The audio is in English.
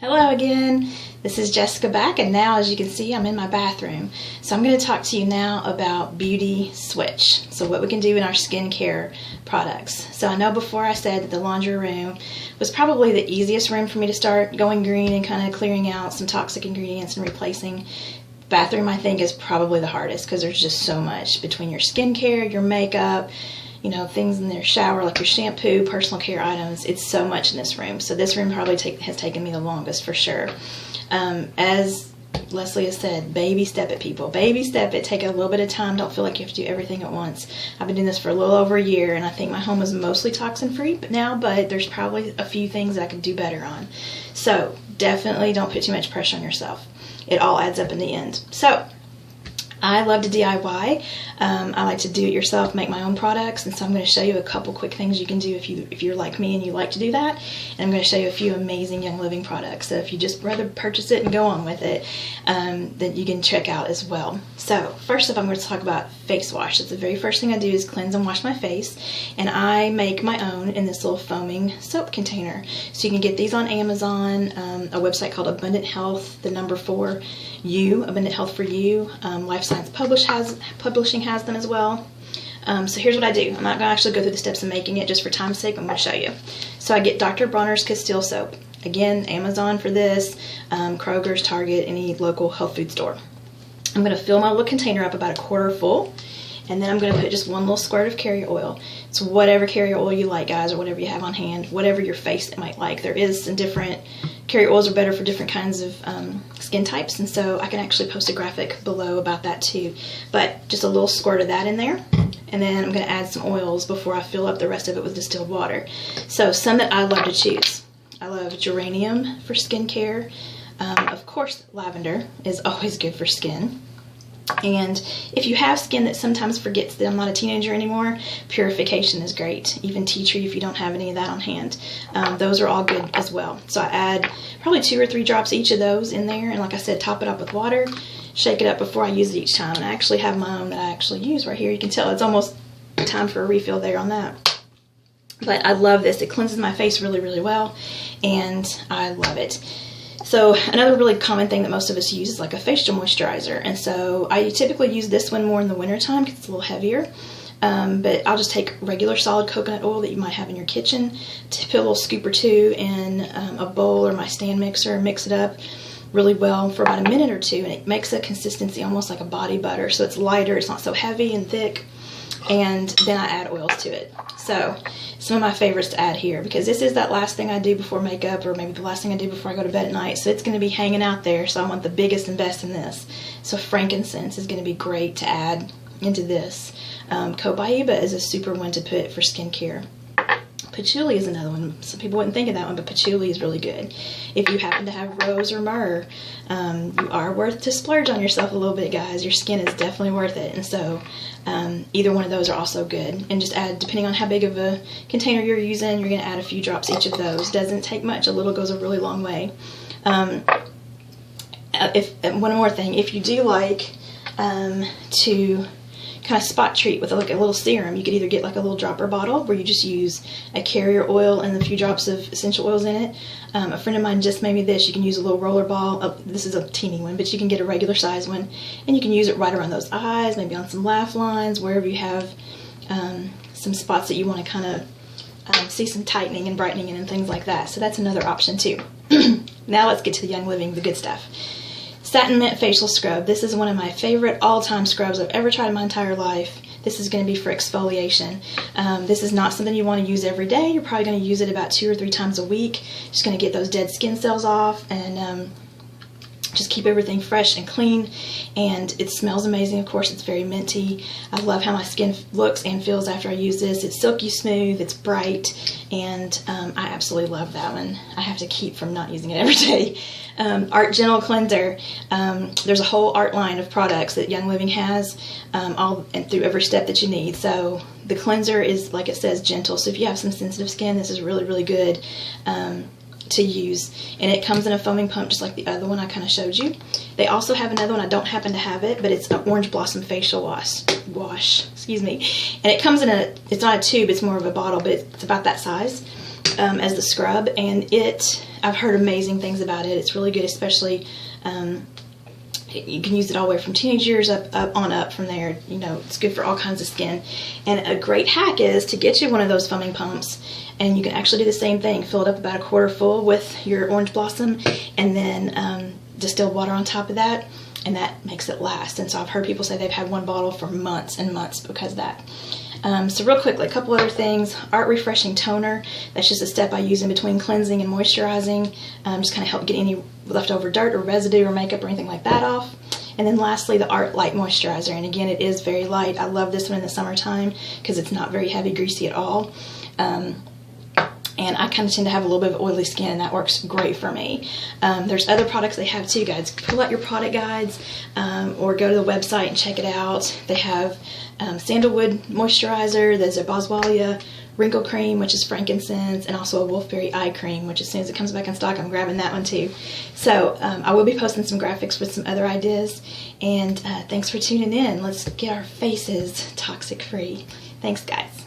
Hello again, this is Jessica back, and now as you can see I'm in my bathroom. So I'm going to talk to you now about Beauty Switch. So what we can do in our skincare products. So I know before I said that the laundry room was probably the easiest room for me to start going green and kind of clearing out some toxic ingredients and replacing. Bathroom I think is probably the hardest because there's just so much between your skincare, your makeup, you know, things in their shower like your shampoo, personal care items. It's so much in this room. So this room probably has taken me the longest for sure. As Leslie has said, baby step it, people. Baby step it. Take a little bit of time. Don't feel like you have to do everything at once. I've been doing this for a little over a year, and I think my home is mostly toxin-free now, but there's probably a few things that I could do better on. So definitely don't put too much pressure on yourself. It all adds up in the end. So I love to DIY. I like to do it yourself, make my own products, and so I'm going to show you a couple quick things you can do if you're like me and you like to do that. And I'm going to show you a few amazing Young Living products. So if you just rather purchase it and go on with it, that you can check out as well. So first up, I'm going to talk about face wash. That's the very first thing I do is cleanse and wash my face, and I make my own in this little foaming soap container. So you can get these on Amazon, a website called Abundant Health, the number 4 U, Abundant Health for You. Life Science Publishing has them as well. So here's what I do. I'm not going to actually go through the steps of making it just for time's sake. I'm going to show you. So I get Dr. Bronner's Castile soap. Again, Amazon for this, Kroger's, Target, any local health food store. I'm going to fill my little container up about a quarter full, and then I'm going to put just one little squirt of carrier oil. It's whatever carrier oil you like, guys, or whatever you have on hand, whatever your face might like. There is some different carrier oils are better for different kinds of skin types, and so I can actually post a graphic below about that too. But just a little squirt of that in there, and then I'm going to add some oils before I fill up the rest of it with distilled water. So some that I love to choose. I love geranium for skincare. Of course, lavender is always good for skin. And if you have skin that sometimes forgets that I'm not a teenager anymore, purification is great. Even tea tree if you don't have any of that on hand. Those are all good as well. So I add probably 2 or 3 drops each of those in there, and like I said, top it up with water, shake it up before I use it each time. And I actually have my own that I actually use right here. You can tell it's almost time for a refill there on that. But I love this. It cleanses my face really, really well, and I love it. So another really common thing that most of us use is like a facial moisturizer, and so I typically use this one more in the winter time because it's a little heavier. But I'll just take regular solid coconut oil that you might have in your kitchen, put a little scoop or 2 in a bowl or my stand mixer, mix it up really well for about a minute or 2, and it makes a consistency almost like a body butter. So it's lighter, it's not so heavy and thick, and then I add oils to it. So some of my favorites to add here, because this is that last thing I do before makeup, or maybe the last thing I do before I go to bed at night, so it's going to be hanging out there, so I want the biggest and best in this. So frankincense is going to be great to add into this. Copaiba is a super one to put for skincare. Patchouli is another one. Some people wouldn't think of that one, but patchouli is really good. If you happen to have rose or myrrh, you are worth to splurge on yourself a little bit, guys. Your skin is definitely worth it, and so either one of those are also good. And just add, depending on how big of a container you're using, you're going to add a few drops each of those. Doesn't take much. A little goes a really long way. One more thing, if you do like to kind of spot treat with like a little serum, you could either get like a little dropper bottle where you just use a carrier oil and a few drops of essential oils in it. A friend of mine just made me this. You can use a little roller ball. This is a teeny one, but you can get a regular size one, and you can use it right around those eyes, maybe on some laugh lines, wherever you have some spots that you want to kind of see some tightening and brightening in and things like that. So that's another option too. Now let's get to the Young Living, the good stuff. Satin Mint Facial Scrub. This is one of my favorite all-time scrubs I've ever tried in my entire life. This is going to be for exfoliation. This is not something you want to use every day. You're probably going to use it about 2 or 3 times a week. Just going to get those dead skin cells off and just keep everything fresh and clean. And it smells amazing. Of course, it's very minty. I love how my skin looks and feels after I use this. It's silky smooth, it's bright, and I absolutely love that one. I have to keep from not using it every day. Art Gentle Cleanser. There's a whole art line of products that Young Living has, all and through every step that you need. So the cleanser is, like it says, gentle. So if you have some sensitive skin, this is really, really good to use. And it comes in a foaming pump just like the other one I kind of showed you. They also have another one. I don't happen to have it, but it's an Orange Blossom Facial Wash, excuse me. And it comes in it's not a tube, it's more of a bottle, but it's about that size. as the scrub, and I've heard amazing things about it. It's really good, especially you can use it all the way from teenage years up from there. You know, it's good for all kinds of skin. And a great hack is to get you one of those foaming pumps, and you can actually do the same thing. Fill it up about a quarter full with your orange blossom, and then distilled water on top of that, and that makes it last. And so I've heard people say they've had one bottle for months and months because of that. So real quickly, a couple other things. Art Refreshing Toner. That's just a step I use in between cleansing and moisturizing. Just kind of help get any leftover dirt or residue or makeup or anything like that off. And then lastly, the Art Light Moisturizer. And again, it is very light. I love this one in the summertime because it's not very heavy, greasy at all. And I kind of tend to have a little bit of oily skin, and that works great for me. There's other products they have too, guys. Pull out your product guides or go to the website and check it out. They have sandalwood moisturizer, there's a boswellia wrinkle cream, which is frankincense, and also a wolfberry eye cream, which as soon as it comes back in stock, I'm grabbing that one too. So I will be posting some graphics with some other ideas, and thanks for tuning in. Let's get our faces toxic free. Thanks, guys.